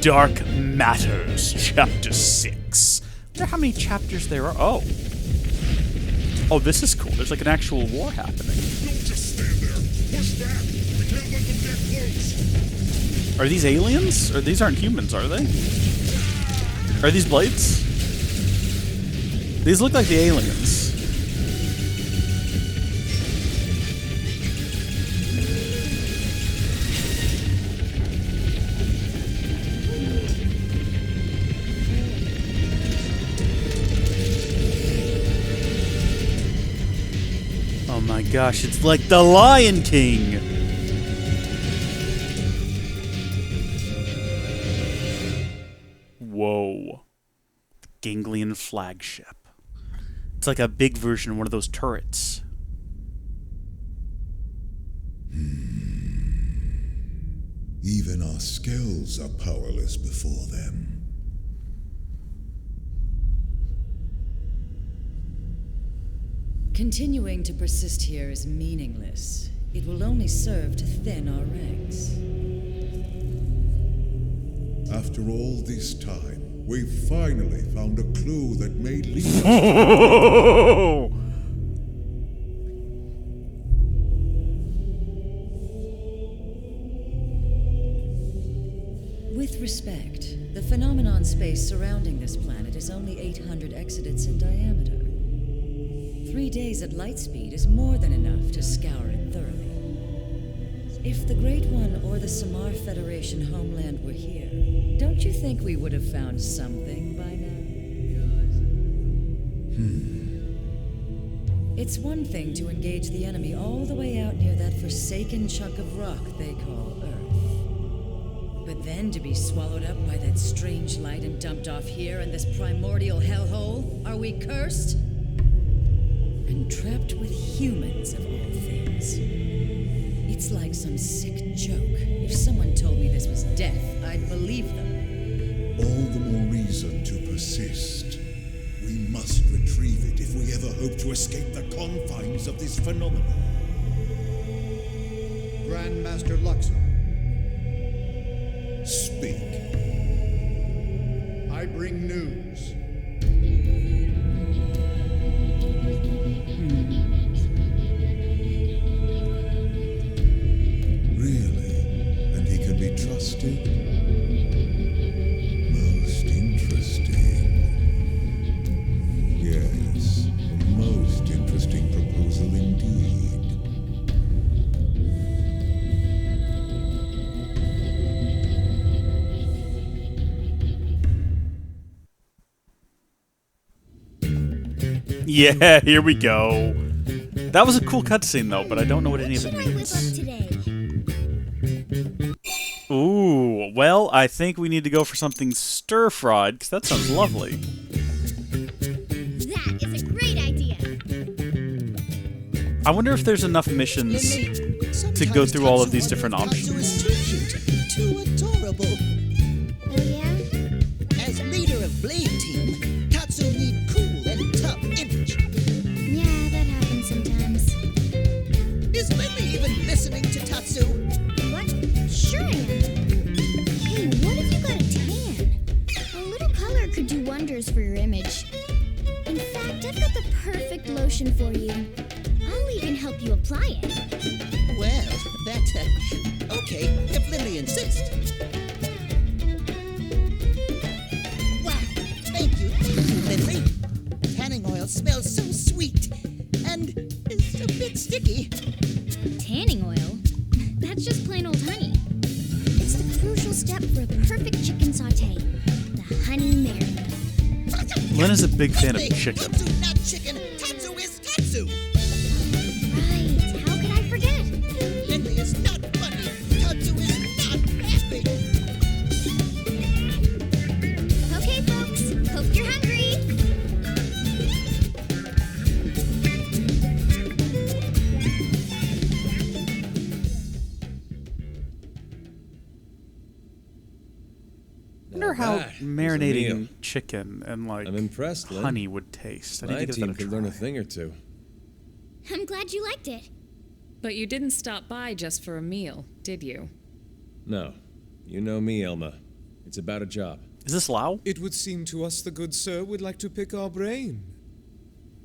Dark Matters, Chapter 6. I wonder how many chapters there are. Oh. Oh, this is cool. There's like an actual war happening. Don't just stand there. Push back. We can't let them get close. Are these aliens? Or these aren't humans, are they? Are these blades? These look like the aliens. Oh my gosh, it's like the Lion King! Whoa. The Ganglion flagship. It's like a big version of one of those turrets. Even our skills are powerless before them. Continuing to persist here is meaningless. It will only serve to thin our ranks. After all this time, we've finally found a clue that may lead us. With respect, the phenomenon space surrounding this planet is only 800 exodents in diameter. 3 days at light speed is more than enough to scour it thoroughly. If the Great One or the Samar Federation homeland were here, don't you think we would have found something by now? It's one thing to engage the enemy all the way out near that forsaken chunk of rock they call Earth. But then to be swallowed up by that strange light and dumped off here in this primordial hellhole? Are we cursed? And trapped with humans of all things. It's like some sick joke. If someone told me this was death, I'd believe them. All the more reason to persist. We must retrieve it if we ever hope to escape the confines of this phenomenon. Grandmaster Luxor, Speak. I bring news. Really? And he can be trusted? Most interesting. Yes, a most interesting proposal indeed. Yeah, here we go. That was a cool cutscene though, but I don't know what any of it means. Ooh, well, I think we need to go for something stir-fried, because that sounds lovely. That is a great idea. I wonder if there's enough missions to go through all of these different options. Tatsu is too cute, too adorable. Oh yeah? As leader of Blade Team, Tatsu need cool and tough image. Yeah, that happens sometimes. Is Lily even listening to Tatsu? What? Sure I am. Hey, what if you got a tan? A little color could do wonders for your image. In fact, I've got the perfect lotion for you. I'll even help you apply it. Well, okay, if Lily insists. Wow, thank you, Lily. Tanning oil smells so sweet, and it's a bit sticky. Tanning oil? That's just plain old honey. It's the crucial step for a perfect chicken sauté. The honey marinade. Lynn is a big fan of chicken. Tatsu, not chicken. Tatsu is Tatsu. Right, how could I forget? Lily is not funny. Tatsu is not happy. Okay, folks, hope you're hungry. I wonder how That was a marinating meal. chicken and like I'm impressed, Lynn. honey would taste. I need My to give team that a could try. learn a thing or two. I'm glad you liked it. But you didn't stop by just for a meal, did you? No. You know me, Elma. It's about a job. Is this Lao? It would seem to us the good sir would like to pick our brain.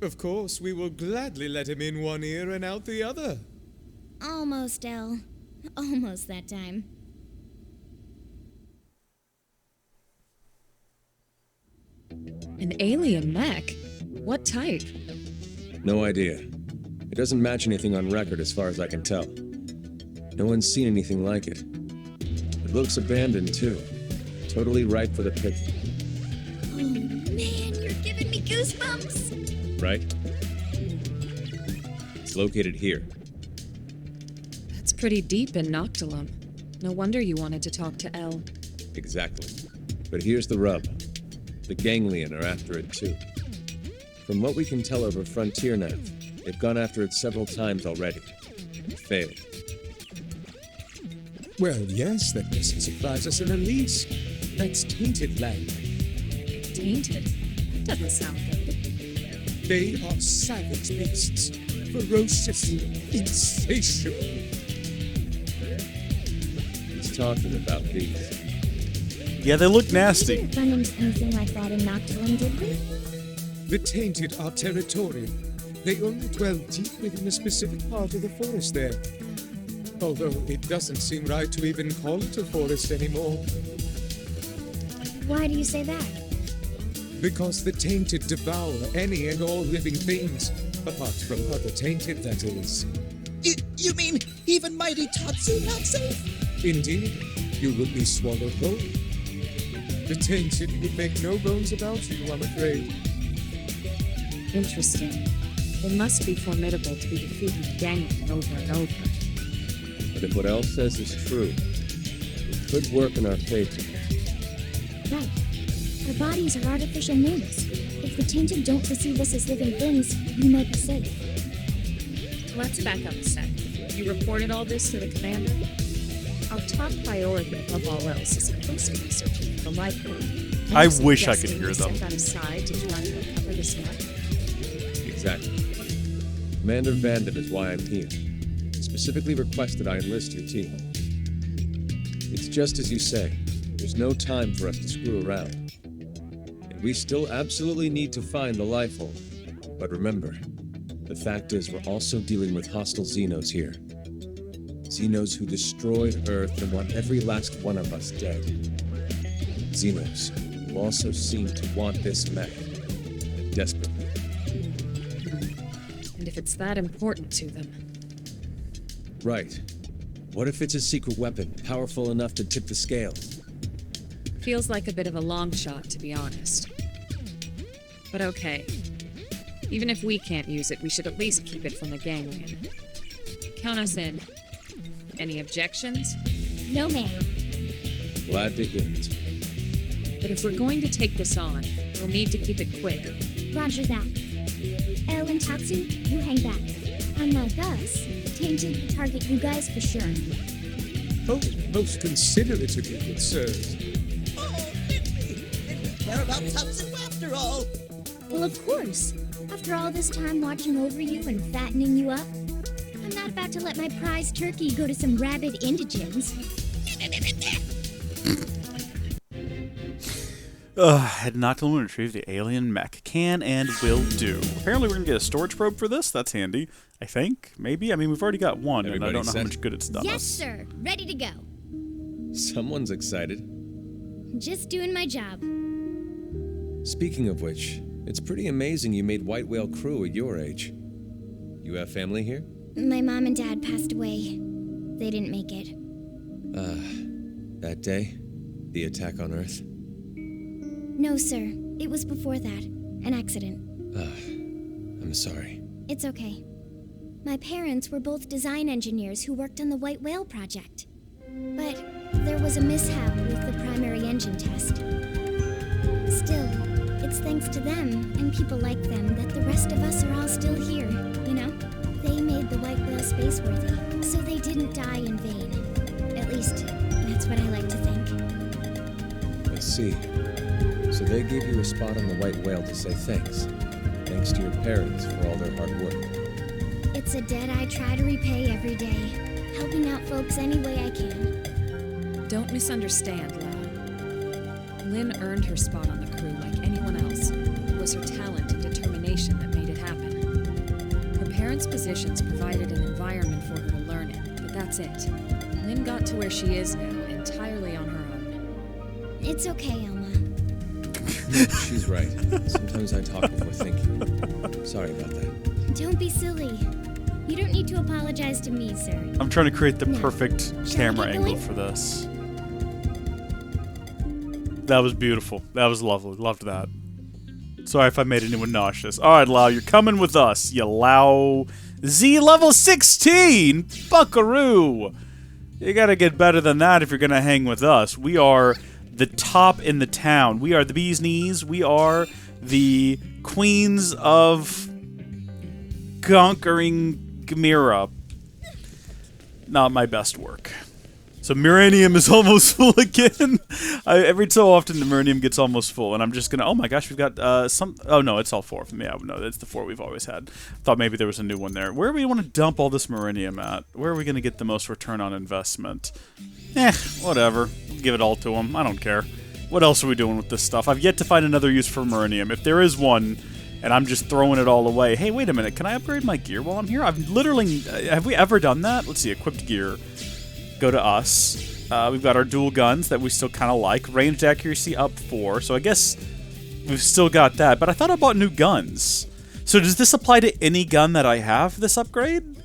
Of course, we will gladly let him in one ear and out the other. Almost, El. Almost that time. An alien mech? What type? No idea. It doesn't match anything on record as far as I can tell. No one's seen anything like it. It looks abandoned, too. Totally ripe for the picking. Oh, man, you're giving me goosebumps. Right? It's located here. That's pretty deep in Noctilum. No wonder you wanted to talk to El. Exactly. But here's the rub. The ganglion are after it, too. From what we can tell over Frontier Nav, they've gone after it several times already. Failed. Well, yes, that doesn't surprise us in the least. That's tainted land. Tainted? That doesn't sound good. They are savage beasts, ferocious, insatiable. He's talking about these. Yeah, they look We nasty. didn't run into anything like that in Noctilum, did we? The tainted are territorial. They only dwell deep within a specific part of the forest there. Although it doesn't seem right to even call it a forest anymore. Why do you say that? Because the tainted devour any and all living things, apart from other tainted, that is. You mean even mighty Tatsu not safe? Indeed, you will be swallowed whole. The tainted would make no bones about you, I'm afraid. Interesting. They must be formidable to be defeating ganglion over and over. But if what El says is true, it could work in our favor. Right. Our bodies are artificial moons. If the tainted don't perceive us as living things, we might be safe. Let's back up a sec. You reported all this to the commander? Our top priority above all else is supposed to be searching for the life form. I wish I could hear them. Set that aside to try and recover this map. Exactly. Commander Vandit is why I'm here. Specifically requested I enlist your team. It's just as you say. There's no time for us to screw around. And we still absolutely need to find the life form. But remember, the fact is we're also dealing with hostile Xenos here. Xenos who destroyed Earth and want every last one of us dead. Xenos who also seem to want this mech. Desperately. And if it's that important to them, Right. What if it's a secret weapon, powerful enough to tip the scales? feels like a bit of a long shot, to be honest. But okay. Even if we can't use it, we should at least keep it from the ganglion. Count us in. Any objections? No, ma'am. Glad to hear it. But if we're going to take this on, we'll need to keep it quick. Roger that. El and Tatsu, you hang back. Unlike us, Tainted will target you guys for sure. Oh, most considerate of you, good sirs. Oh, Whitney! Did we care about Tatsu after all? Well, of course. After all this time watching over you and fattening you up, I'm not about to let my prize turkey go to some rabid indigents. Head Noctilum and retrieve the alien mech. Can and will do. Apparently we're going to get a storage probe for this. That's handy. I think. Maybe. I mean, we've already got one, and I Everybody don't know how set? much good it's done Yes, us. sir. Ready to go. Someone's excited. Just doing my job. Speaking of which, it's pretty amazing you made White Whale crew at your age. You have family here? My mom and dad passed away. They didn't make it. That day? The attack on Earth? No, sir. It was before that. An accident. I'm sorry. It's okay. My parents were both design engineers who worked on the White Whale project. But there was a mishap with the primary engine test. Still, it's thanks to them and people like them that the rest of us are all still here, you know? They made the White Whale spaceworthy, so they didn't die in vain. At least, that's what I like to think. I see. So they gave you a spot on the White Whale to say thanks. Thanks to your parents for all their hard work. It's a debt I try to repay every day, helping out folks any way I can. Don't misunderstand, Lau. Lynn earned her spot on the crew like anyone else. It was her talent and determination that made it happen. Her parents' positions provided an environment for her to learn in, but that's it. Lynn got to where she is now entirely on her own. It's okay, Elma. She's right. Sometimes I talk before thinking. Sorry about that. Don't be silly. You don't need to apologize to me, sir. I'm trying to create the perfect Shall we camera get angle going? for this. That was beautiful. That was lovely. Loved that. Sorry if I made anyone nauseous. Alright, Lau, you're coming with us. You Lau Z level 16! Buckaroo! You gotta get better than that if you're gonna hang with us. We are the top in the town. We are the bee's knees. We are the queens of conquering Gamera. Not my best work. So Muranium is almost full again. Every so often the Muranium gets almost full, and I'm just gonna. Oh my gosh, we've got some. Oh no, it's all 4 of them. Yeah, no, it's the 4 we've always had. Thought maybe there was a new one there. Where do we want to dump all this Muranium at? Where are we gonna get the most return on investment? Whatever. Give it all to them. I don't care. What else are we doing with this stuff? I've yet to find another use for Muranium. If there is one, and I'm just throwing it all away. Hey, wait a minute. Can I upgrade my gear while I'm here? I've literally... have we ever done that? Let's see. Equipped gear. Go to us. We've got our dual guns that we still kind of like. Ranged accuracy up 4. So I guess we've still got that. But I thought I bought new guns. So does this apply to any gun that I have, this upgrade?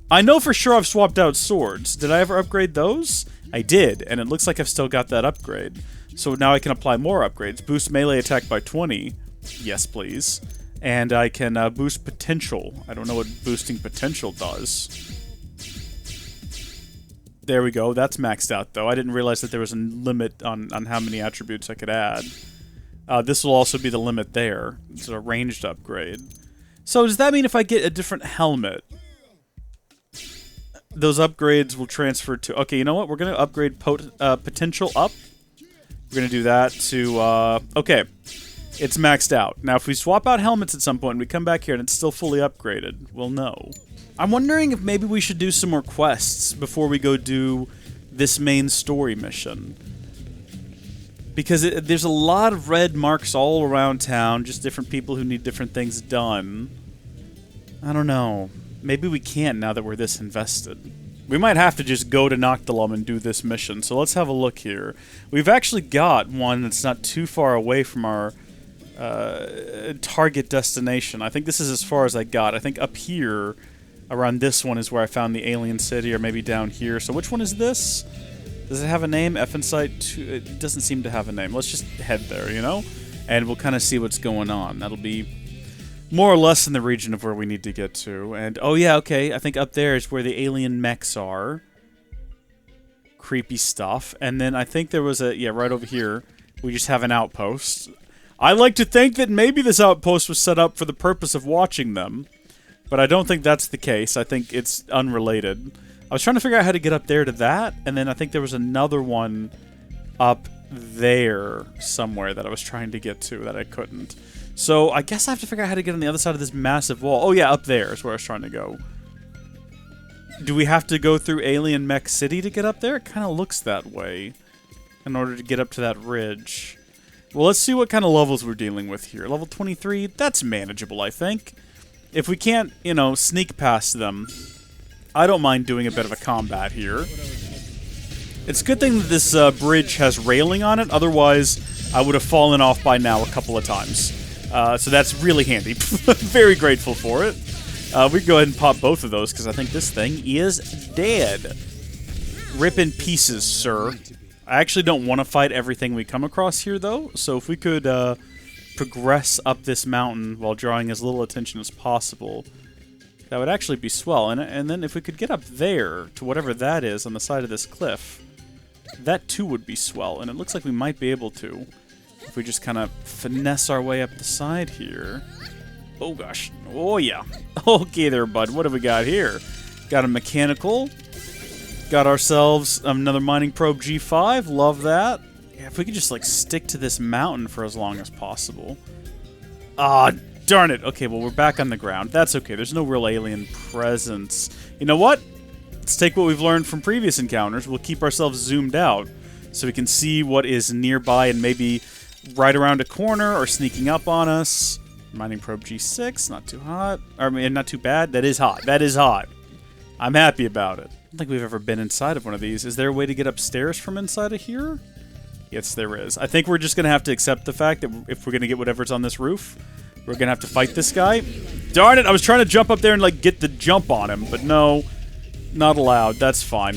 I know for sure I've swapped out swords. Did I ever upgrade those? I did, and it looks like I've still got that upgrade. So now I can apply more upgrades. Boost melee attack by 20. Yes, please. And I can boost potential. I don't know what boosting potential does. There we go. That's maxed out, though. I didn't realize that there was a limit on how many attributes I could add. This will also be the limit there. It's a ranged upgrade. So does that mean if I get a different helmet, those upgrades will transfer to... Okay, you know what? We're going to upgrade potential up. We're going to do that to... okay. It's maxed out. Now, if we swap out helmets at some point and we come back here and it's still fully upgraded, we'll know. I'm wondering if maybe we should do some more quests before we go do this main story mission. Because there's a lot of red marks all around town, just different people who need different things done. I don't know. Maybe we can't now that we're this invested. We might have to just go to Noctilum and do this mission, so let's have a look here. We've actually got one that's not too far away from our target destination. I think this is as far as I got. I think up here, around this one, is where I found the alien city, or maybe down here. So which one is this? Does it have a name? Insight 2? It doesn't seem to have a name. Let's just head there, you know? And we'll kind of see what's going on. That'll be more or less in the region of where we need to get to. And, oh yeah, okay, I think up there is where the alien mechs are. Creepy stuff. And then I think there was a, yeah, right over here, we just have an outpost. I like to think that maybe this outpost was set up for the purpose of watching them. But I don't think that's the case. I think it's unrelated. I was trying to figure out how to get up there to that, and then I think there was another one up there somewhere that I was trying to get to that I couldn't. So I guess I have to figure out how to get on the other side of this massive wall. Oh yeah, up there is where I was trying to go. Do we have to go through Alien Mech City to get up there? It kind of looks that way in order to get up to that ridge. Well, let's see what kind of levels we're dealing with here. Level 23, that's manageable, I think. If we can't, you know, sneak past them, I don't mind doing a bit of a combat here. It's a good thing that this bridge has railing on it, otherwise I would have fallen off by now a couple of times. So that's really handy. Very grateful for it. We can go ahead and pop both of those, because I think this thing is dead. Rip in pieces, sir. I actually don't want to fight everything we come across here, though, so if we could progress up this mountain while drawing as little attention as possible, that would actually be swell. And then if we could get up there to whatever that is on the side of this cliff, that too would be swell. And it looks like we might be able to if we just kind of finesse our way up the side here. Oh gosh. Oh yeah. Okay there, bud. What have we got here? Got a mechanical. Got ourselves another mining probe G5. Love that. Yeah, if we could just like stick to this mountain for as long as possible. Ah, darn it. Okay, well, we're back on the ground. That's okay. There's no real alien presence. You know what? Let's take what we've learned from previous encounters. We'll keep ourselves zoomed out. so we can see what is nearby and maybe right around a corner or sneaking up on us. Mining probe G6, not too hot. I mean, not too bad. That is hot. That is hot. I'm happy about it. I don't think we've ever been inside of one of these. Is there a way to get upstairs from inside of here? Yes, there is. I think we're just going to have to accept the fact that if we're going to get whatever's on this roof, we're going to have to fight this guy. Darn it, I was trying to jump up there and, like, get the jump on him, but no, not allowed. That's fine.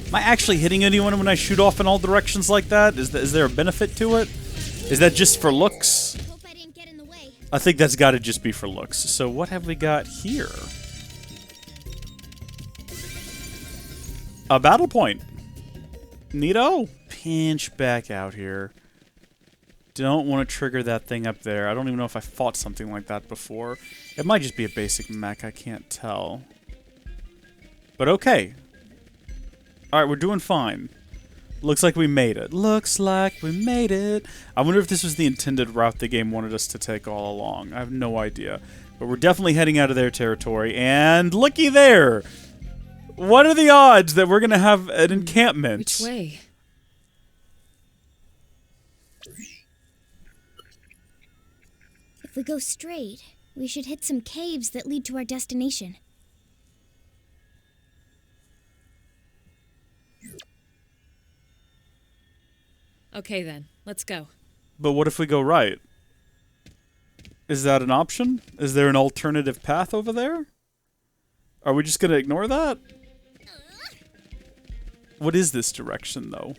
Am I actually hitting anyone when I shoot off in all directions like that? Is there a benefit to it? Is that just for looks? I think that's got to just be for looks. So what have we got here? A battle point. Neato. Pinch back out here. Don't want to trigger that thing up there. I don't even know if I fought something like that before. It might just be a basic mech. I can't tell. But okay. Alright, we're doing fine. Looks like we made it. Looks like we made it. I wonder if this was the intended route the game wanted us to take all along. I have no idea. But we're definitely heading out of their territory. And looky there! What are the odds that we're going to have an encampment? Which way? If we go straight, we should hit some caves that lead to our destination. Okay then, let's go. But what if we go right? Is that an option? Is there an alternative path over there? Are we just going to ignore that? What is this direction, though?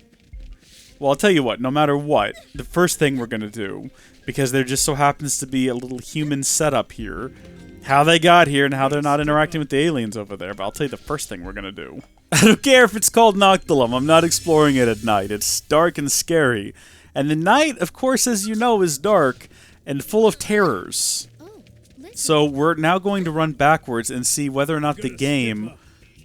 Well, I'll tell you what, no matter what, the first thing we're going to do, because there just so happens to be a little human setup here, how they got here and how they're not interacting with the aliens over there, but I'll tell you the first thing we're going to do. I don't care if it's called Noctilum, I'm not exploring it at night. It's dark and scary. And the night, of course, as you know, is dark and full of terrors. So we're now going to run backwards and see whether or not the game...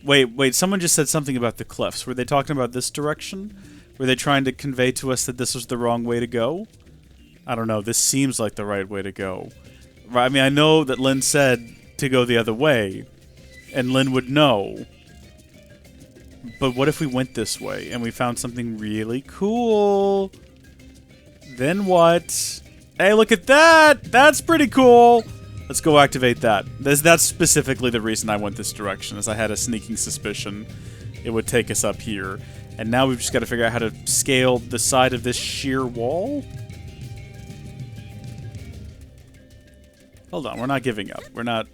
Wait, someone just said something about the cliffs. Were they talking about this direction? Were they trying to convey to us that this was the wrong way to go? I don't know, this seems like the right way to go. I mean, I know that Lynn said to go the other way, and Lynn would know. But what if we went this way, and we found something really cool? Then what? Hey, look at that! That's pretty cool! Let's go activate that. That's specifically the reason I went this direction, as I had a sneaking suspicion it would take us up here. And now we've just got to figure out how to scale the side of this sheer wall? Hold on, we're not giving up. We're not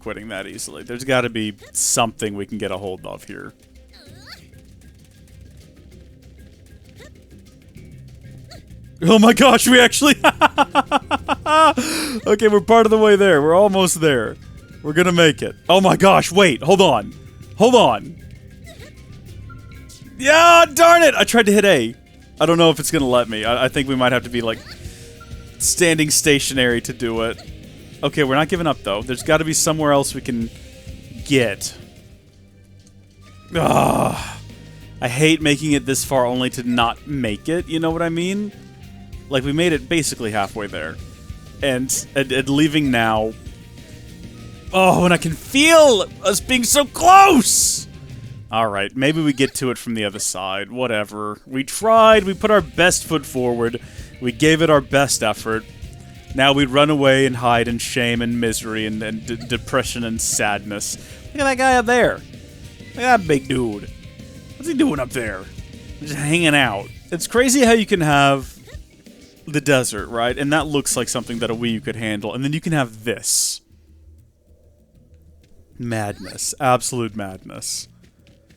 quitting that easily. There's got to be something we can get a hold of here. Oh my gosh, we actually... Okay, we're part of the way there. We're almost there. We're gonna make it. Oh my gosh, wait, hold on. Hold on. Yeah, darn it! I tried to hit A. I don't know if it's gonna let me. I think we might have to be, like, standing stationary to do it. Okay, we're not giving up, though. There's got to be somewhere else we can get. Ugh. I hate making it this far only to not make it, you know what I mean? Like, we made it basically halfway there. And leaving now... Oh, and I can feel us being so close! Alright, maybe we get to it from the other side. Whatever. We tried, we put our best foot forward, we gave it our best effort. Now we run away and hide in shame and misery and depression and sadness. Look at that guy up there. Look at that big dude. What's he doing up there? Just hanging out. It's crazy how you can have the desert, right? And that looks like something that a Wii U could handle. And then you can have this. Madness. Absolute madness.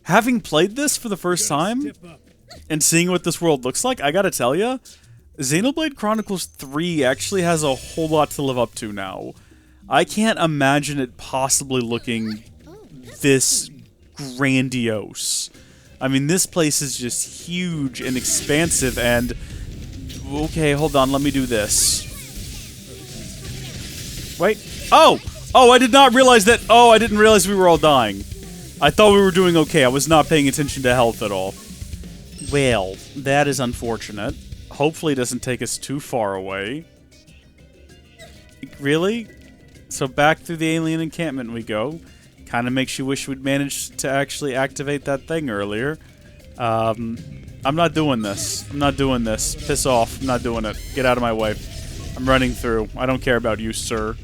Having played this for the first time and seeing what this world looks like, I gotta tell ya, Xenoblade Chronicles 3 actually has a whole lot to live up to now. I can't imagine it possibly looking this grandiose. I mean, this place is just huge and expansive and... Okay, hold on, let me do this. Wait. Oh! Oh, I did not realize that... Oh, I didn't realize we were all dying. I thought we were doing okay. I was not paying attention to health at all. Well, that is unfortunate. Hopefully it doesn't take us too far away. Really? So back through the alien encampment we go. Kind of makes you wish we'd managed to actually activate that thing earlier. I'm not doing this. I'm not doing this. Piss off. I'm not doing it. Get out of my way. I'm running through. I don't care about you, sir.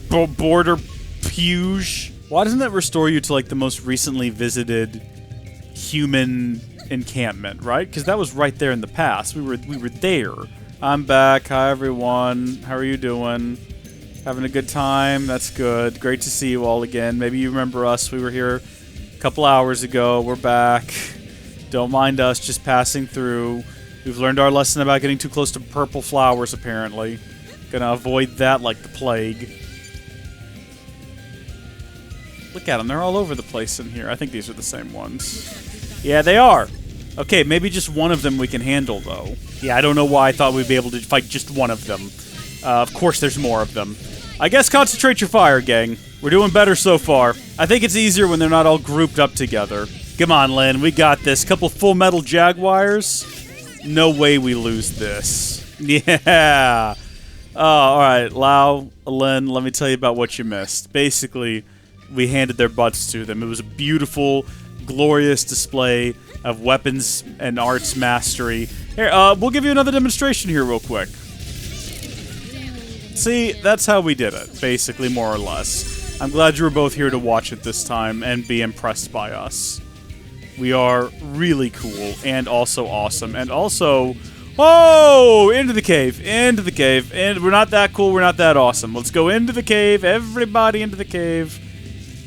Border Puge. Why doesn't that restore you to, like, the most recently visited human encampment, right? Because that was right there in the past. We were there. I'm back. Hi, everyone. How are you doing? Having a good time? That's good. Great to see you all again. Maybe you remember us. We were here a couple hours ago. We're back. Don't mind us just passing through. We've learned our lesson about getting too close to purple flowers, apparently. Gonna avoid that like the plague. Look at them. They're all over the place in here. I think these are the same ones. Yeah, they are. Okay, maybe just one of them we can handle, though. Yeah, I don't know why I thought we'd be able to fight just one of them. Of course there's more of them. I guess concentrate your fire, gang. We're doing better so far. I think it's easier when they're not all grouped up together. Come on, Lynn. We got this. Couple full metal jaguars. No way we lose this. Yeah. Alright, Lau, Lynn, let me tell you about what you missed. Basically, we handed their butts to them. It was a beautiful, glorious display of weapons and arts mastery. Here, we'll give you another demonstration here real quick. See, that's how we did it, basically, more or less. I'm glad you were both here to watch it this time and be impressed by us. We are really cool and also awesome. And also... Oh! Into the cave. Into the cave. And we're not that cool. We're not that awesome. Let's go into the cave. Everybody into the cave.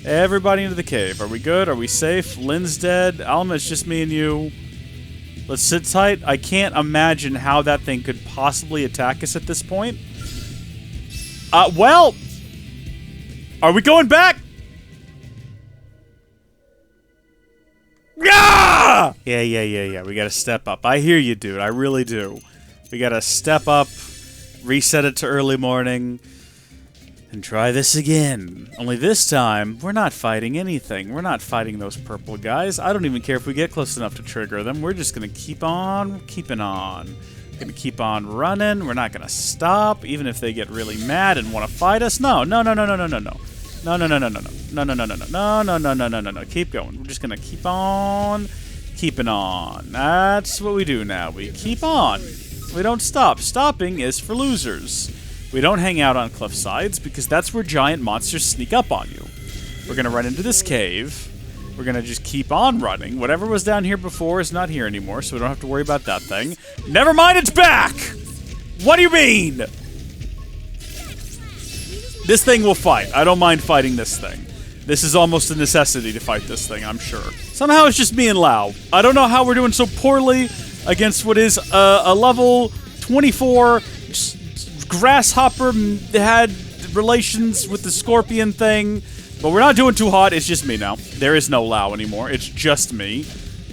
Everybody into the cave. Are we good? Are we safe? Lynn's dead. Alma, it's just me and you. Let's sit tight. I can't imagine how that thing could possibly attack us at this point. Well... Are we going back? Yeah! Yeah. We gotta step up. I hear you, dude. I really do. We gotta step up, reset it to early morning, and try this again. Only this time, we're not fighting anything. We're not fighting those purple guys. I don't even care if we get close enough to trigger them. We're just gonna keep on keeping on. We're gonna keep on running. We're not gonna stop, even if they get really mad and want to fight us. No. No. Keep going. We're just gonna keep on keeping on. That's what we do now. We keep on. We don't stop. Stopping is for losers. We don't hang out on cliff sides because that's where giant monsters sneak up on you. We're gonna run into this cave. We're gonna just keep on running. Whatever was down here before is not here anymore, so we don't have to worry about that thing. Never mind, it's back! What do you mean? This thing will fight. I don't mind fighting this thing. This is almost a necessity to fight this thing, I'm sure. Somehow it's just me and Lau. I don't know how we're doing so poorly against what is a level 24 grasshopper had relations with the scorpion thing. But we're not doing too hot. It's just me now. There is no Lau anymore. It's just me.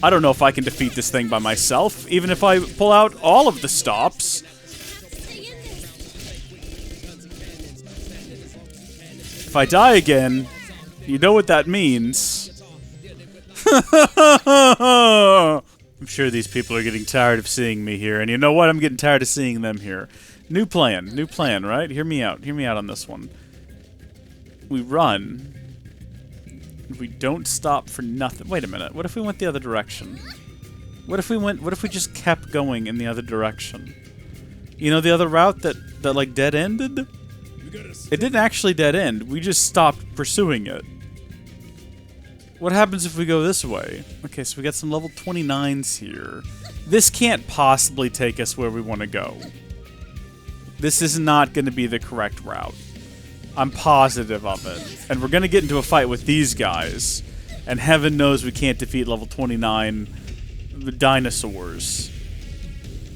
I don't know if I can defeat this thing by myself, even if I pull out all of the stops. If I die again, you know what that means. I'm sure these people are getting tired of seeing me here, and you know what? I'm getting tired of seeing them here. New plan, right? Hear me out on this one. We run. We don't stop for nothing. Wait a minute. What if we went the other direction? What if we just kept going in the other direction? You know, the other route that like dead ended? It didn't actually dead end. We just stopped pursuing it. What happens if we go this way? Okay, so we got some level 29s here. This can't possibly take us where we want to go. This is not going to be the correct route. I'm positive of it. And we're going to get into a fight with these guys. And heaven knows we can't defeat level 29 dinosaurs.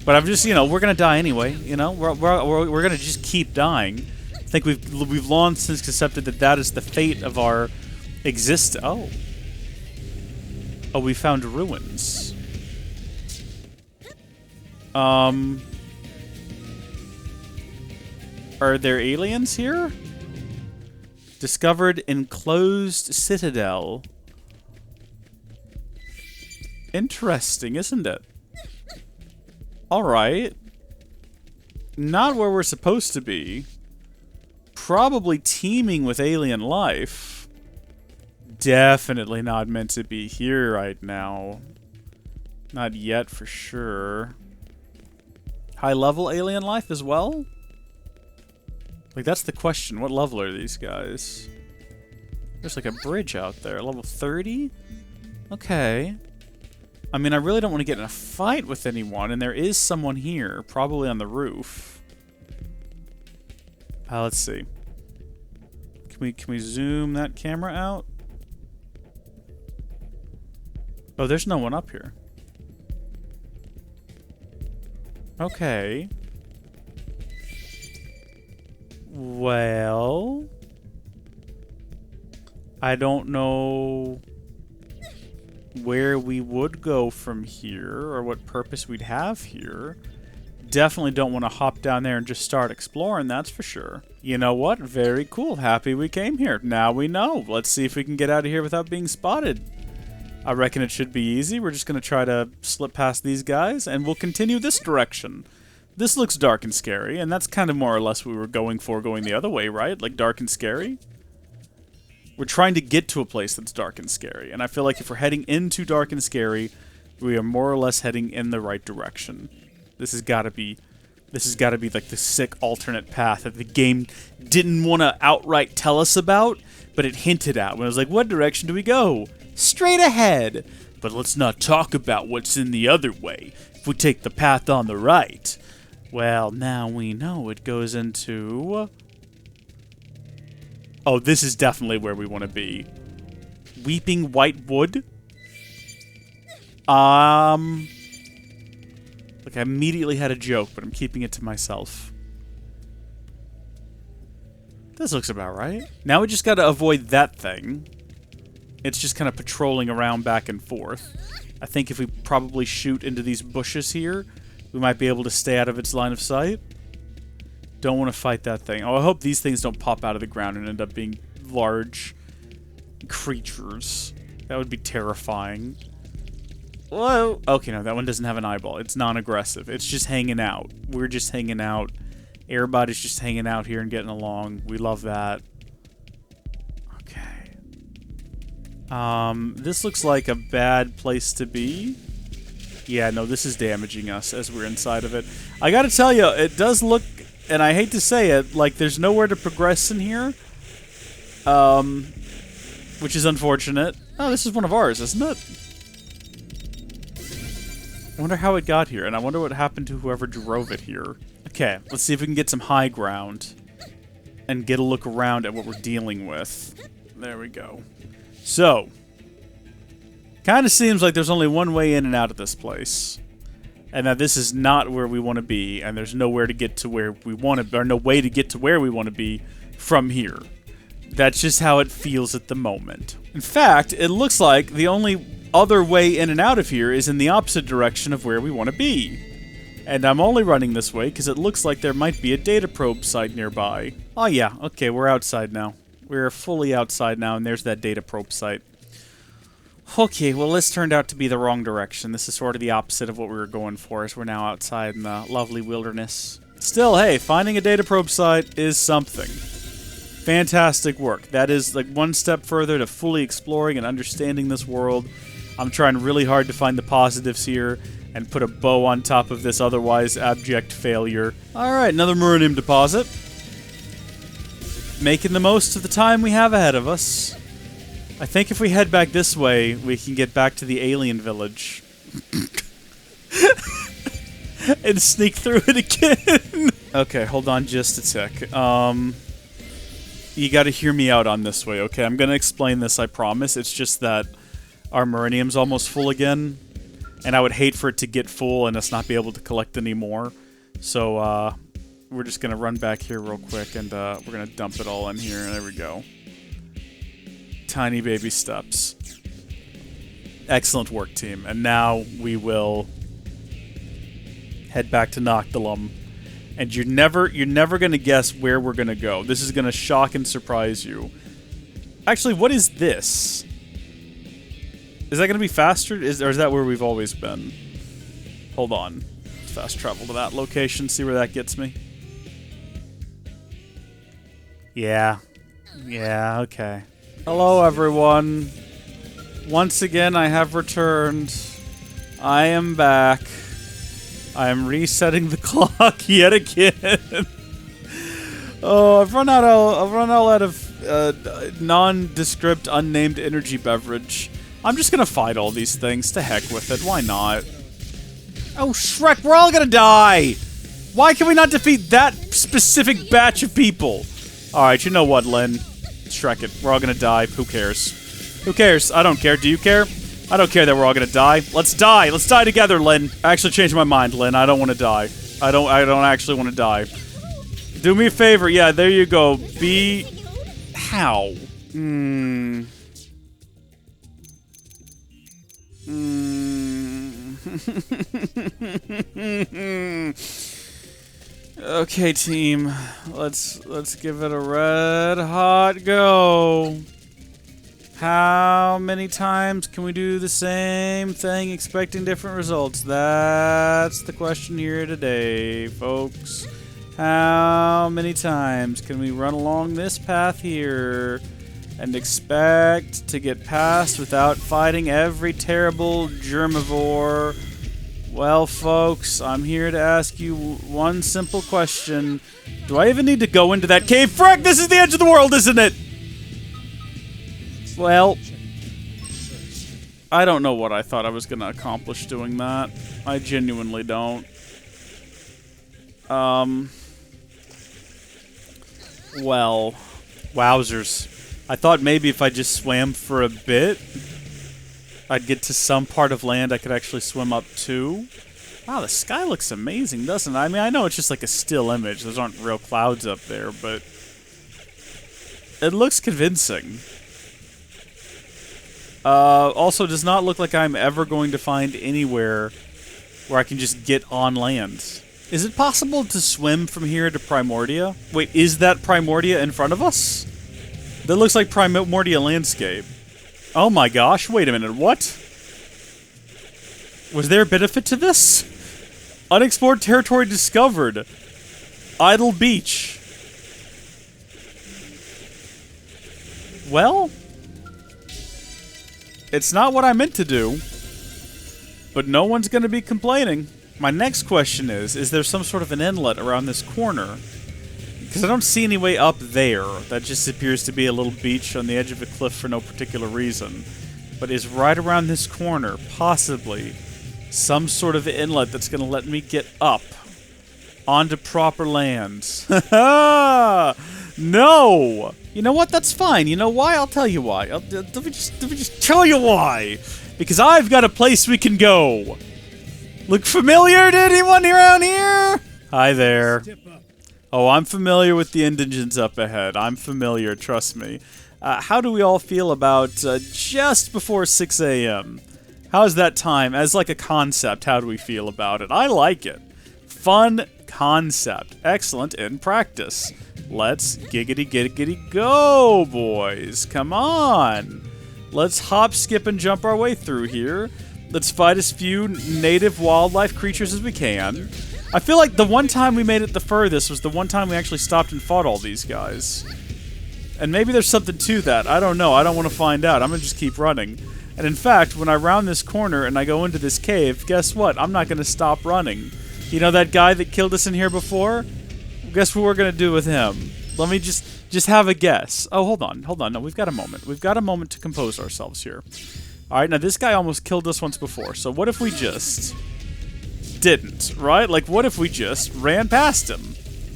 But I'm just, you know, we're going to die anyway. You know, we're going to just keep dying. I think we've long since accepted that is the fate of our existence. Oh, we found ruins. Are there aliens here? Discovered enclosed citadel. Interesting, isn't it? Alright. Not where we're supposed to be. Probably teeming with alien life. definitely not meant to be here right now. Not yet, for sure. High-level alien life as well? Like, that's the question. What level are these guys? There's like a bridge out there. Level 30? Okay. I mean, I really don't want to get in a fight with anyone, and there is someone here, probably on the roof. Let's see. Can we zoom that camera out? Oh, there's no one up here. Okay. Well, I don't know where we would go from here or what purpose we'd have here. Definitely don't want to hop down there and just start exploring, that's for sure. You know what? Very cool. Happy we came here. Now we know. Let's see if we can get out of here without being spotted. I reckon it should be easy. We're just going to try to slip past these guys, and we'll continue this direction. This looks dark and scary, and that's kind of more or less what we were going for going the other way, right? Like dark and scary? We're trying to get to a place that's dark and scary, and I feel like if we're heading into dark and scary, we are more or less heading in the right direction. This has got to be like the sick alternate path that the game didn't want to outright tell us about, but it hinted at when it was like, what direction do we go? Straight ahead. But let's not talk about what's in the other way. If we take the path on the right, well, now we know it goes into... Oh, this is definitely where we want to be. Weeping Whitewood? Like, I immediately had a joke, but I'm keeping it to myself. This looks about right. Now we just gotta avoid that thing. It's just kind of patrolling around back and forth. I think if we probably shoot into these bushes here, we might be able to stay out of its line of sight. Don't want to fight that thing. Oh, I hope these things don't pop out of the ground and end up being large creatures. That would be terrifying. Whoa. Okay, no, that one doesn't have an eyeball. It's non-aggressive. It's just hanging out. We're just hanging out. Everybody's just hanging out here and getting along. We love that. Okay. This looks like a bad place to be. Yeah, no, this is damaging us as we're inside of it. I gotta tell you, it does look, and I hate to say it, like there's nowhere to progress in here. Which is unfortunate. Oh, this is one of ours, isn't it? I wonder how it got here, and I wonder what happened to whoever drove it here. Okay, let's see if we can get some high ground and get a look around at what we're dealing with. There we go. So, kind of seems like there's only one way in and out of this place. And that this is not where we want to be, and there's nowhere to get to where we want to, or no way to get to where we want to be from here. That's just how it feels at the moment. In fact, it looks like the only other way in and out of here is in the opposite direction of where we want to be. And I'm only running this way because it looks like there might be a data probe site nearby. Oh yeah, okay, we're outside now. We're fully outside now, and there's that data probe site. Okay, well this turned out to be the wrong direction. This is sort of the opposite of what we were going for, as we're now outside in the lovely wilderness. Still, hey, finding a data probe site is something. Fantastic work. That is like one step further to fully exploring and understanding this world. I'm trying really hard to find the positives here and put a bow on top of this otherwise abject failure. Alright, another Muranium deposit. Making the most of the time we have ahead of us. I think if we head back this way, we can get back to the alien village. And sneak through it again. Okay, hold on just a tick. You gotta hear me out on this way, okay? I'm gonna explain this, I promise. It's just that our Muranium's almost full again, and I would hate for it to get full and us not be able to collect any more. So, we're just gonna run back here real quick, and we're gonna dump it all in here, and there we go. Tiny baby steps. Excellent work, team. And now we will head back to Noctilum. And you're never gonna guess where we're gonna go. This is gonna shock and surprise you. Actually, what is this? Is that gonna be faster? Or is that where we've always been? Hold on. Fast travel to that location, see where that gets me. Yeah. Yeah, okay. Hello, everyone. Once again, I have returned. I am back. I am resetting the clock yet again. Oh, I've run out of nondescript, unnamed energy beverage. I'm just gonna fight all these things. To heck with it. Why not? Oh, Shrek, we're all gonna die! Why can we not defeat that specific batch of people? Alright, you know what, Lynn? Shrek it. We're all gonna die. Who cares? Who cares? I don't care. Do you care? I don't care that we're all gonna die. Let's die! Let's die together, Lynn! I actually changed my mind, Lynn. I don't want to die. I don't actually want to die. Do me a favor. Yeah, there you go. Be... How? Okay, team. Let's give it a red hot go. How many times can we do the same thing expecting different results? That's the question here today, folks. How many times can we run along this path here and expect to get past without fighting every terrible germivore? Well, folks, I'm here to ask you one simple question. Do I even need to go into that cave? Frick, this is the edge of the world, isn't it? Well, I don't know what I thought I was going to accomplish doing that. I genuinely don't. Well, wowzers. I thought maybe if I just swam for a bit, I'd get to some part of land I could actually swim up to. Wow, the sky looks amazing, doesn't it? I mean, I know it's just like a still image. Those aren't real clouds up there, but it looks convincing. Also, does not look like I'm ever going to find anywhere where I can just get on land. Is it possible to swim from here to Primordia? Wait, is that Primordia in front of us? That looks like Primordia landscape. Oh my gosh, wait a minute, what? Was there a benefit to this? Unexplored territory discovered. Idle Beach. Well, it's not what I meant to do, but no one's going to be complaining. My next question is there some sort of an inlet around this corner? Because I don't see any way up there. That just appears to be a little beach on the edge of a cliff for no particular reason. But is right around this corner, possibly, some sort of inlet that's going to let me get up onto proper lands? No! You know what? That's fine. You know why? I'll tell you why. Let me just tell you why. Because I've got a place we can go. Look familiar to anyone around here? Hi there. Oh, I'm familiar with the indigents up ahead. I'm familiar, trust me. How do we all feel about just before 6 a.m.? How's that time? As like a concept, how do we feel about it? I like it. Fun concept. Excellent in practice. Let's giggity go, boys. Come on. Let's hop, skip, and jump our way through here. Let's fight as few native wildlife creatures as we can. I feel like the one time we made it the furthest was the one time we actually stopped and fought all these guys. And maybe there's something to that. I don't know. I don't want to find out. I'm going to just keep running. And in fact, when I round this corner and I go into this cave, guess what? I'm not going to stop running. You know that guy that killed us in here before? Guess what we're going to do with him? Let me just have a guess. Oh, hold on. No, we've got a moment. We've got a moment to compose ourselves here. All right, now this guy almost killed us once before. So what if we just didn't, right? Like, what if we just ran past him?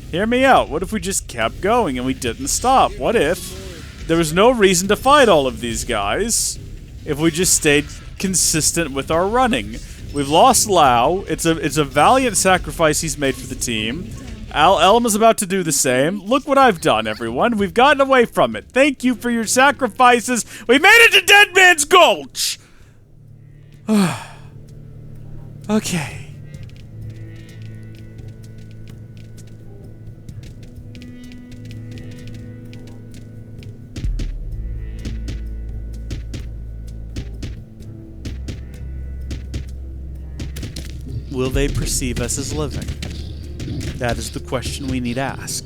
Hear me out. What if we just kept going and we didn't stop? What if there was no reason to fight all of these guys if we just stayed consistent with our running? We've lost Lau. It's a valiant sacrifice he's made for the team. Elma's about to do the same. Look what I've done, everyone. We've gotten away from it. Thank you for your sacrifices. We made it to Dead Man's Gulch! Okay. Will they perceive us as living? That is the question we need to ask.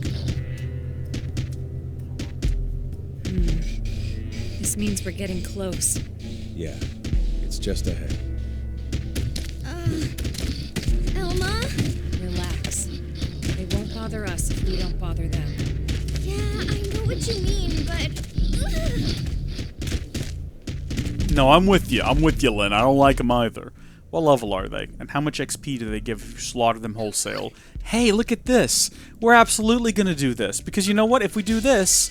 This means we're getting close. Yeah, it's just ahead. Elma? Relax. They won't bother us if we don't bother them. Yeah, I know what you mean, but... No, I'm with you. I'm with you, Lynn. I don't like them either. What level are they? And how much XP do they give if you slaughter them wholesale? Hey, look at this. We're absolutely going to do this. Because you know what? If we do this,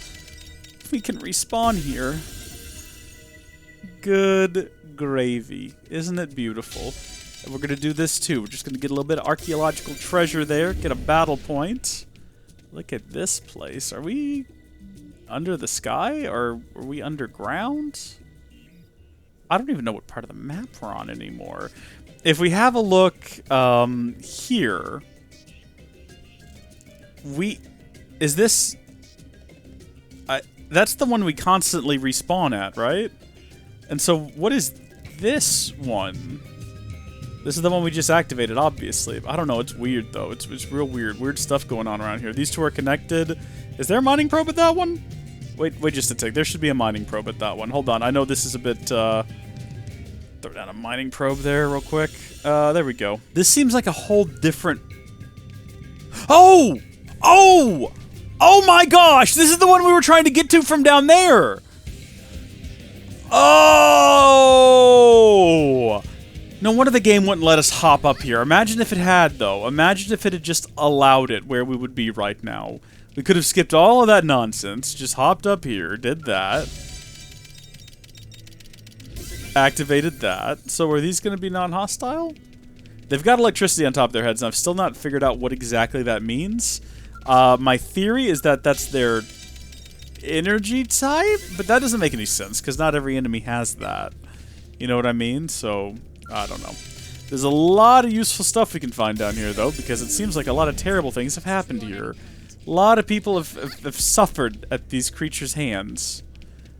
we can respawn here. Good gravy. Isn't it beautiful? And we're going to do this too. We're just going to get a little bit of archaeological treasure there. Get a battle point. Look at this place. Are we under the sky? Or are we underground? I don't even know what part of the map we're on anymore. If we have a look here, is this? That's the one we constantly respawn at, right? And so, what is this one? This is the one we just activated, obviously. I don't know. It's weird though. It's real weird. Weird stuff going on around here. These two are connected. Is there a mining probe at that one? Wait just a tick. There should be a mining probe at that one. Hold on. I know this is a bit. Throw down a mining probe there real quick. There we go. This seems like a whole different... Oh! Oh! Oh my gosh! This is the one we were trying to get to from down there! Oh! No wonder the game wouldn't let us hop up here. Imagine if it had, though. Imagine if it had just allowed it where we would be right now. We could have skipped all of that nonsense, just hopped up here, did that. Activated that. So are these going to be non-hostile? They've got electricity on top of their heads, and I've still not figured out what exactly that means. My theory is that that's their energy type, but that doesn't make any sense, because not every enemy has that. You know what I mean? So, I don't know. There's a lot of useful stuff we can find down here, though, because it seems like a lot of terrible things have happened here. A lot of people have suffered at these creatures' hands.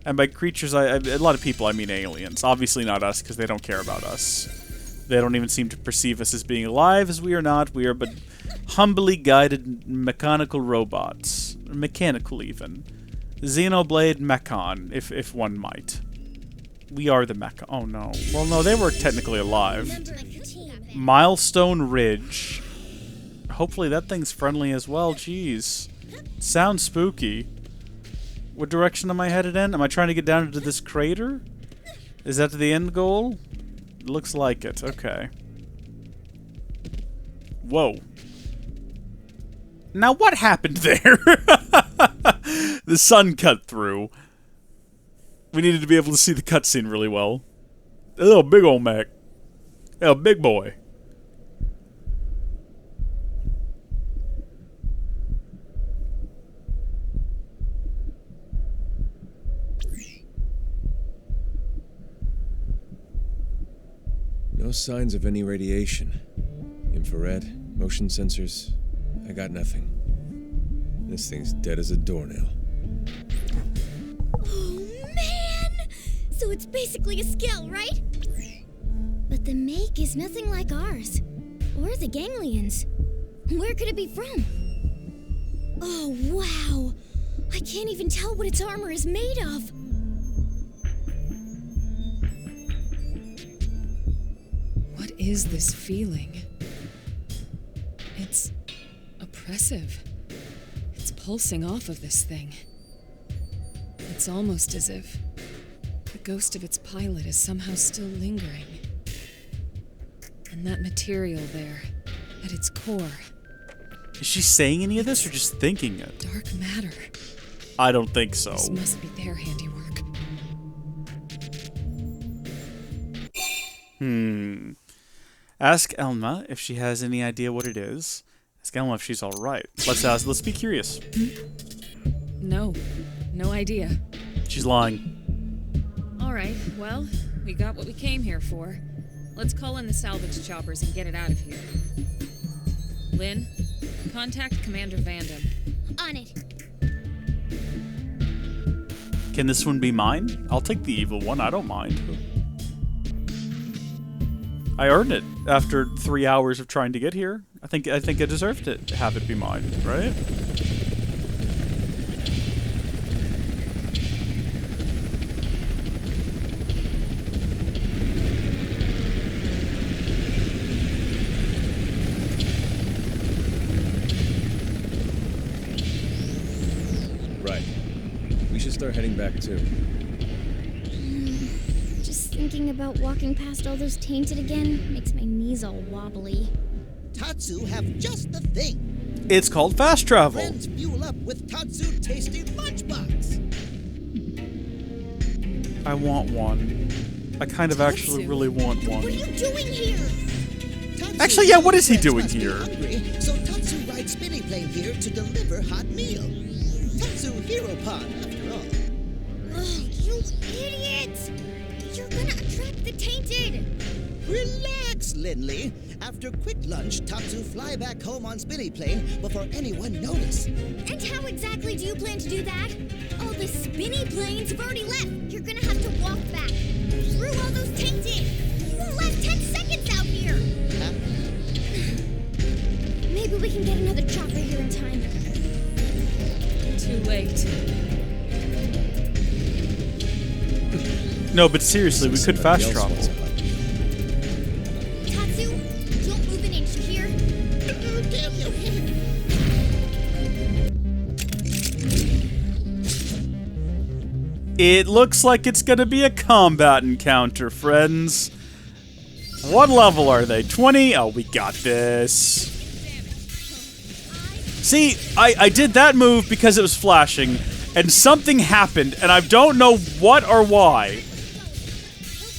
And by creatures, a lot of people, I mean aliens. Obviously not us, because they don't care about us. They don't even seem to perceive us as being alive, as we are not. We are but humbly guided mechanical robots. Mechanical, even. XENOBLADE Mechon, if one might. We are the Mechon. Oh, no. Well, no, they were technically alive. Milestone Ridge. Hopefully that thing's friendly as well. Jeez. Sounds spooky. What direction am I headed in? Am I trying to get down into this crater? Is that the end goal? It looks like it. Okay. Whoa. Now what happened there? The sun cut through. We needed to be able to see the cutscene really well. Oh, big old Mac. Oh, big boy. No signs of any radiation. Infrared, motion sensors. I got nothing. This thing's dead as a doornail. Oh, man! So it's basically a skill, right? But the make is nothing like ours. Or the ganglions. Where could it be from? Oh, wow! I can't even tell what its armor is made of. What is this feeling? It's oppressive. It's pulsing off of this thing. It's almost as if the ghost of its pilot is somehow still lingering. And that material there, at its core. Is she saying any of this or just thinking it? Dark matter. I don't think so. This must be their handiwork. Ask Elma if she has any idea what it is. Ask Elma if she's alright. Let's be curious. No idea. She's lying. Alright, well, we got what we came here for. Let's call in the salvage choppers and get it out of here. Lynn, contact Commander Vandam. On it. Can this one be mine? I'll take the evil one, I don't mind. I earned it after 3 hours of trying to get here. I think I deserved it to have it be mine, right? start heading back too. Just thinking about walking past all those tainted again makes my knees all wobbly. Tatsu have just the thing. It's called fast travel. Friends fuel up with Tatsu tasty lunchbox. I want one. I kind of actually really want one. What are you doing here? Tatsu Actually, yeah, what is he friends doing must be here? hungry, so Tatsu rides spinny plane here to deliver hot meal. Tatsu hero pod, after all. Ugh, you idiot! You're gonna attract the tainted! Relax, Lindley. After quick lunch, Tatsu fly back home on spinny plane before anyone notice. And how exactly do you plan to do that? All the spinny planes have already left. You're gonna have to walk back through all those tainted. You won't last 10 seconds out here. Huh? Maybe we can get another chopper here in time. Too late. No, but seriously, we could fast Somebody travel. else wants it. Tatsu, don't move an inch here. Oh, damn you. It looks like it's gonna be a combat encounter, friends. What level are they? 20? Oh, we got this. See, I did that move because it was flashing, and something happened, and I don't know what or why.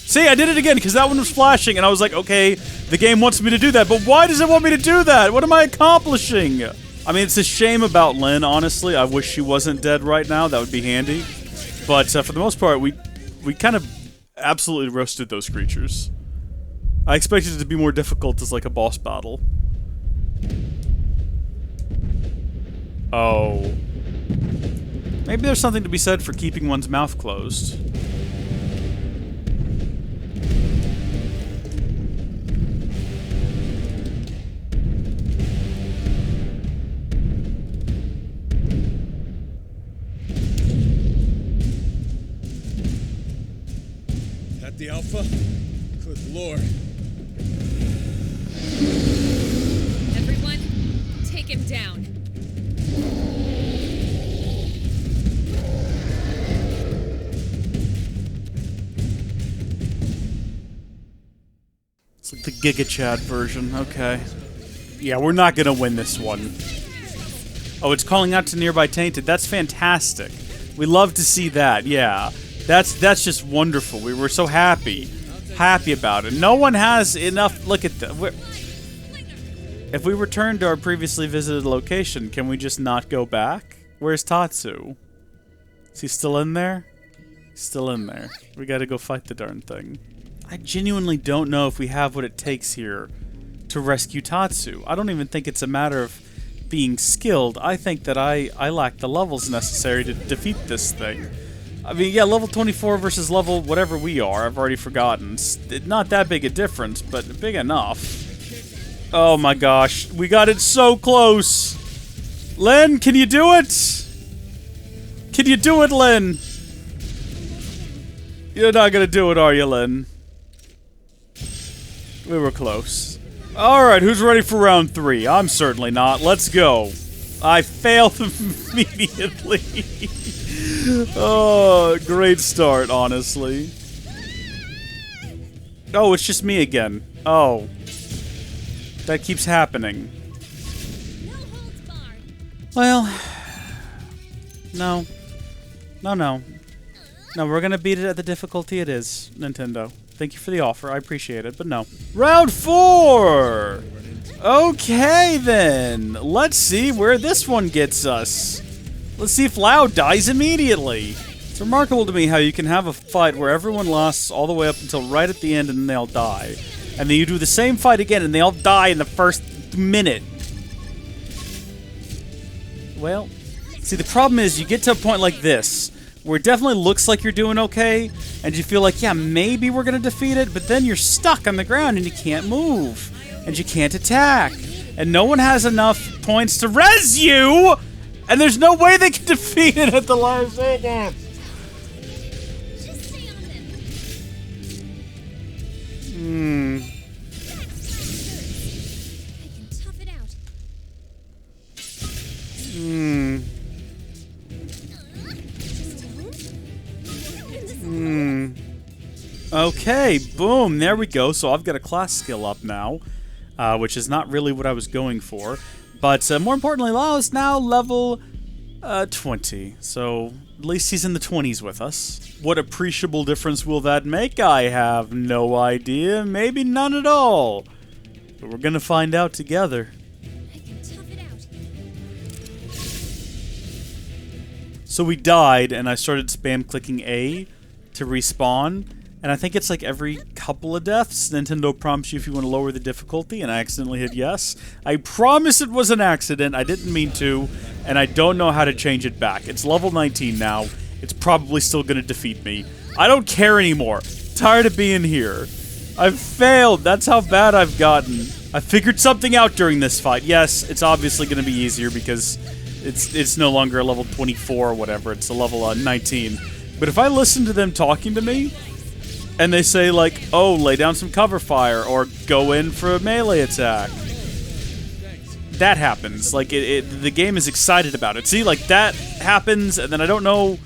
See, I did it again because that one was flashing, and I was like, okay, the game wants me to do that, but why does it want me to do that? What am I accomplishing? I mean, it's a shame about Lynn, honestly. I wish she wasn't dead right now. That would be handy. But for the most part, we kind of absolutely roasted those creatures. I expected it to be more difficult as like a boss battle. Oh. Maybe there's something to be said for keeping one's mouth closed. That the Alpha? Good lord. Everyone, take him down. It's like the Giga Chad version. Okay. Yeah, we're not gonna win this one. Oh, it's calling out to nearby tainted. That's fantastic. We love to see that. Yeah, that's just wonderful. We were so happy about it. No one has enough. Look at that. If we return to our previously visited location, can we just not go back? Where's Tatsu? Is he still in there? He's still in there. We gotta go fight the darn thing. I genuinely don't know if we have what it takes here to rescue Tatsu. I don't even think it's a matter of being skilled. I think that I lack the levels necessary to defeat this thing. I mean, yeah, level 24 versus level whatever we are, I've already forgotten. It's not that big a difference, but big enough. Oh my gosh, we got it so close! Lynn, can you do it? Can you do it, Lynn? You're not gonna do it, are you, Lynn? We were close. Alright, who's ready for round 3? I'm certainly not. Let's go. I failed immediately. Oh, great start, honestly. Oh, it's just me again. Oh. That keeps happening. Well. No. No, we're gonna beat it at the difficulty it is, Nintendo. Thank you for the offer. I appreciate it, but no. Round 4! Okay, then. Let's see where this one gets us. Let's see if Lao dies immediately. It's remarkable to me how you can have a fight where everyone lasts all the way up until right at the end and then they all die. And then you do the same fight again and they all die in the first minute. Well, see, the problem is you get to a point like this, where it definitely looks like you're doing okay, and you feel like, yeah, maybe we're gonna defeat it, but then you're stuck on the ground and you can't move, and you can't attack, and no one has enough points to res you, and there's no way they can defeat it at the last second. Okay, boom, there we go. So I've got a class skill up now, which is not really what I was going for. But more importantly, Lau is now level 20. So at least he's in the 20s with us. What appreciable difference will that make? I have no idea. Maybe none at all. But we're gonna find out together. I can tough it out. So we died, and I started spam clicking A to respawn. And I think it's like every couple of deaths, Nintendo prompts you if you want to lower the difficulty, and I accidentally hit yes. I promise it was an accident. I didn't mean to, and I don't know how to change it back. It's level 19 now. It's probably still going to defeat me. I don't care anymore. Tired of being here. I've failed. That's how bad I've gotten. I figured something out during this fight. Yes, it's obviously going to be easier because it's no longer a level 24 or whatever. It's a level 19. But if I listen to them talking to me, and they say, like, oh, lay down some cover fire, or go in for a melee attack. That happens. Like, the game is excited about it. See, like, that happens, and then I don't know...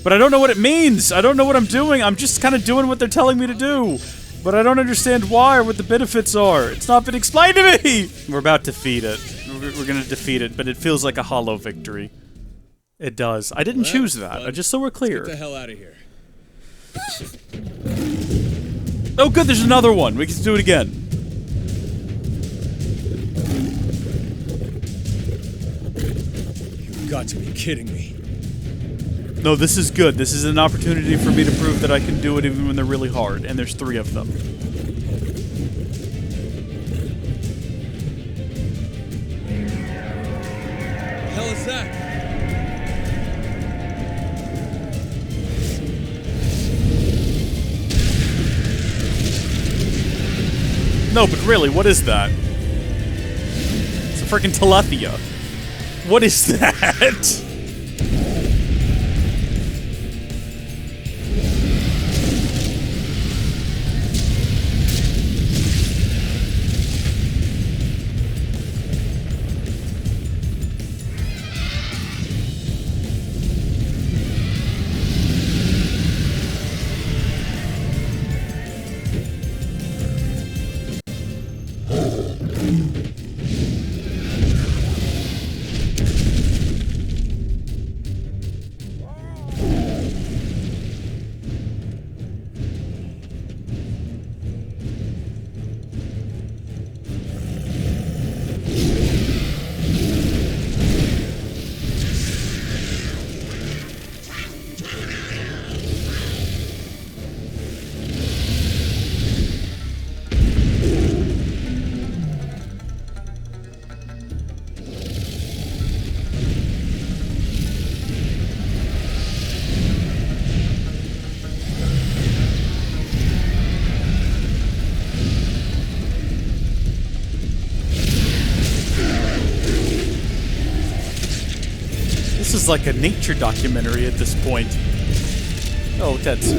But I don't know what it means. I don't know what I'm doing. I'm just kind of doing what they're telling me to do. But I don't understand why or what the benefits are. It's not been explained to me! We're about to defeat it. We're gonna defeat it, but it feels like a hollow victory. It does. I didn't choose that. Just so we're clear. Get the hell out of here. Oh good, there's another one. We can do it again. You've got to be kidding me. No, this is good. This is an opportunity for me to prove that I can do it even when they're really hard, and there's 3 of them. The hell is that? No, but really, what is that? It's a freaking Telethia. What is that? This is like a nature documentary at this point. Oh, Tatsu.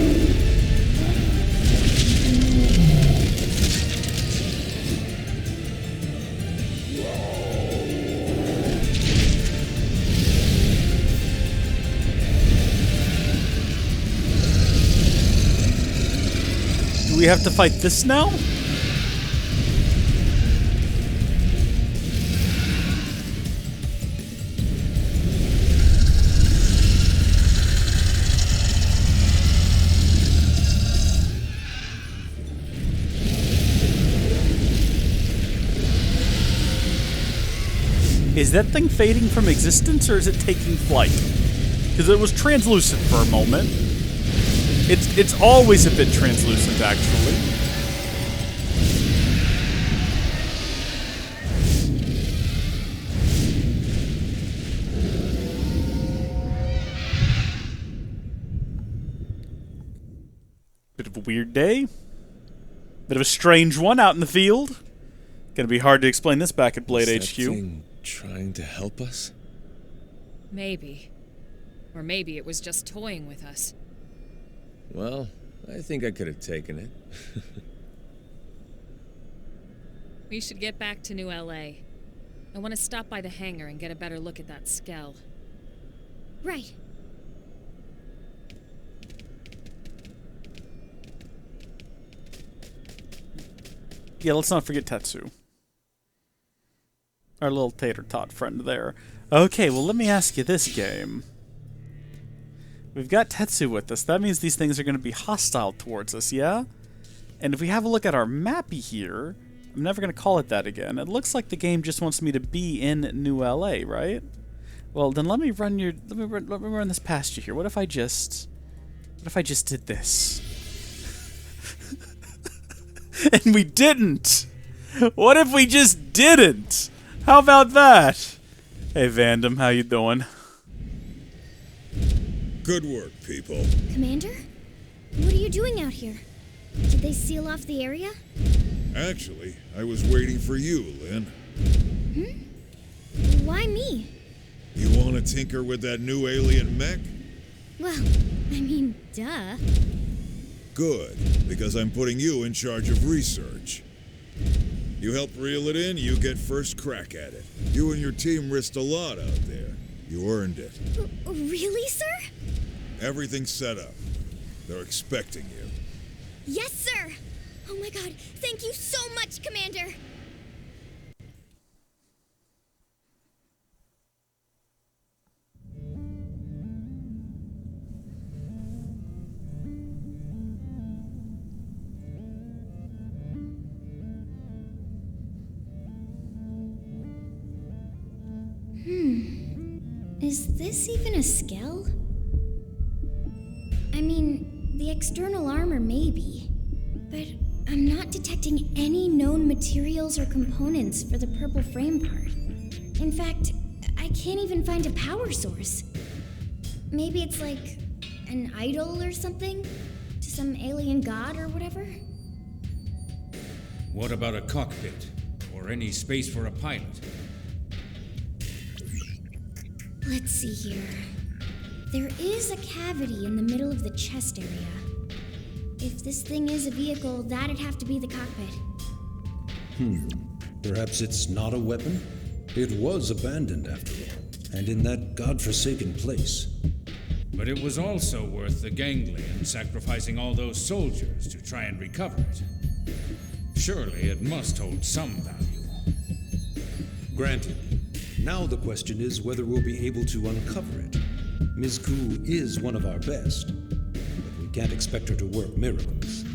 Do we have to fight this now? Is that thing fading from existence, or is it taking flight? Because it was translucent for a moment. It's always a bit translucent, actually. Bit of a weird day. Bit of a strange one out in the field. Gonna be hard to explain this back at Blade Is that HQ. thing trying to help us? Maybe. Or maybe it was just toying with us. Well, I think I could have taken it. We should get back to New LA. I want to stop by the hangar and get a better look at that skell. Right. Yeah, let's not forget Tatsu. Our little tater tot friend there. Okay, well, let me ask you this, game. We've got Tatsu with us. That means these things are going to be hostile towards us, yeah? And if we have a look at our mappy here, I'm never going to call it that again. It looks like the game just wants me to be in New LA, right? Well, then let me run this past you here. What if I just did this? And we didn't. What if we just didn't? How about that? Hey, Vandam, how you doing? Good work, people. Commander? What are you doing out here? Did they seal off the area? Actually, I was waiting for you, Lynn. Why me? You want to tinker with that new alien mech? Well, I mean, duh. Good, because I'm putting you in charge of research. You help reel it in, you get first crack at it. You and your team risked a lot out there. You earned it. Really, sir? Everything's set up. They're expecting you. Yes, sir! Oh my god, thank you so much, Commander! Is this even a skell? I mean, the external armor maybe, but I'm not detecting any known materials or components for the purple frame part. In fact, I can't even find a power source. Maybe it's like an idol or something? To some alien god or whatever? What about a cockpit? Or any space for a pilot? Let's see here. There is a cavity in the middle of the chest area. If this thing is a vehicle, that'd have to be the cockpit. Perhaps it's not a weapon? It was abandoned after all, and in that godforsaken place. But it was also worth the ganglion sacrificing all those soldiers to try and recover it. Surely it must hold some value. Granted. Now the question is whether we'll be able to uncover it. Ms. Koo is one of our best, but we can't expect her to work miracles.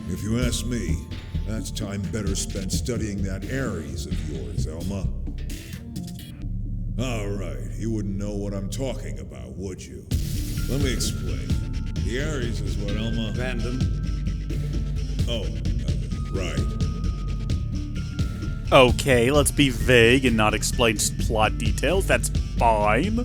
If you ask me, that's time better spent studying that Ares of yours, Elma. All right, you wouldn't know what I'm talking about, would you? Let me explain. The Ares is what Elma... Random. Oh, right. Okay, let's be vague and not explain plot details. That's fine.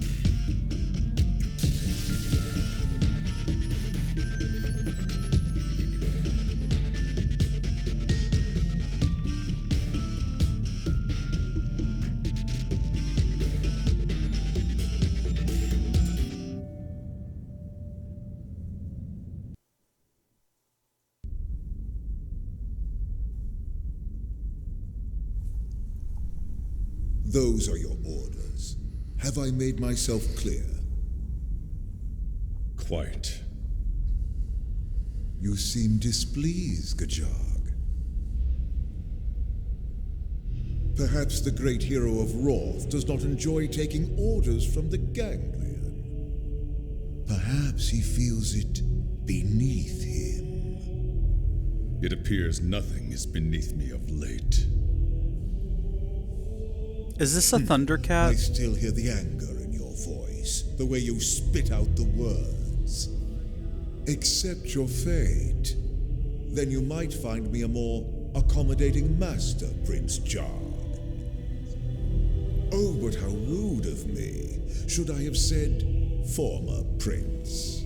Those are your orders. Have I made myself clear? Quite. You seem displeased, Gajag. Perhaps the great hero of Roth does not enjoy taking orders from the ganglion. Perhaps he feels it beneath him. It appears nothing is beneath me of late. Is this a Thundercat? I still hear the anger in your voice, the way you spit out the words. Accept your fate. Then you might find me a more accommodating master, Prince Jog. Oh, but how rude of me. Should I have said former prince?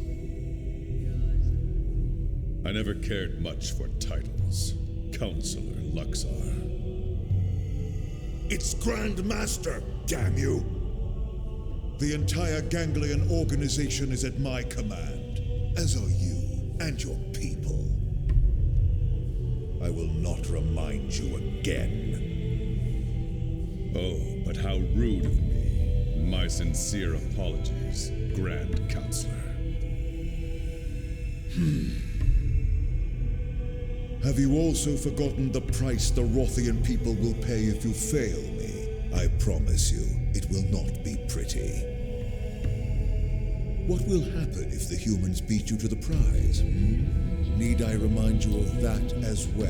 I never cared much for titles. Counselor Luxar. It's Grand Master, damn you! The entire ganglion organization is at my command, as are you and your people. I will not remind you again. Oh, but how rude of me. My sincere apologies, Grand Counselor. Have you also forgotten the price the Rothian people will pay if you fail me? I promise you, it will not be pretty. What will happen if the humans beat you to the prize? Need I remind you of that as well?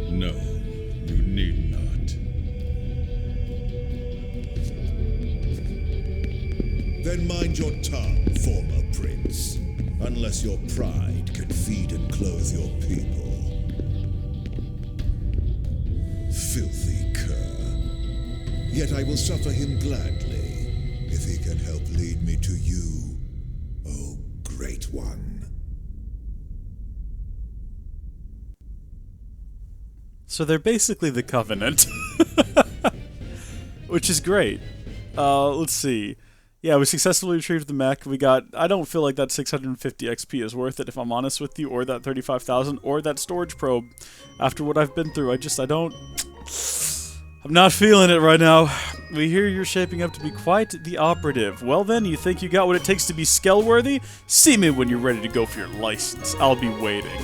No, you need not. Then mind your tongue, former prince. Unless your pride can feed and clothe your people. Filthy cur. Yet I will suffer him gladly, if he can help lead me to you, O Great One. So they're basically the Covenant. Which is great. Let's see. Yeah, we successfully retrieved the mech. We got... I don't feel like that 650 XP is worth it, if I'm honest with you, or that 35,000, or that storage probe. After what I've been through, I don't... I'm not feeling it right now. We hear you're shaping up to be quite the operative. Well then, you think you got what it takes to be Skell-worthy? See me when you're ready to go for your license. I'll be waiting.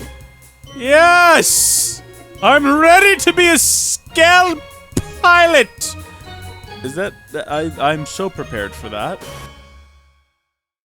Yes! I'm ready to be a Skell pilot! Is that... I'm so prepared for that.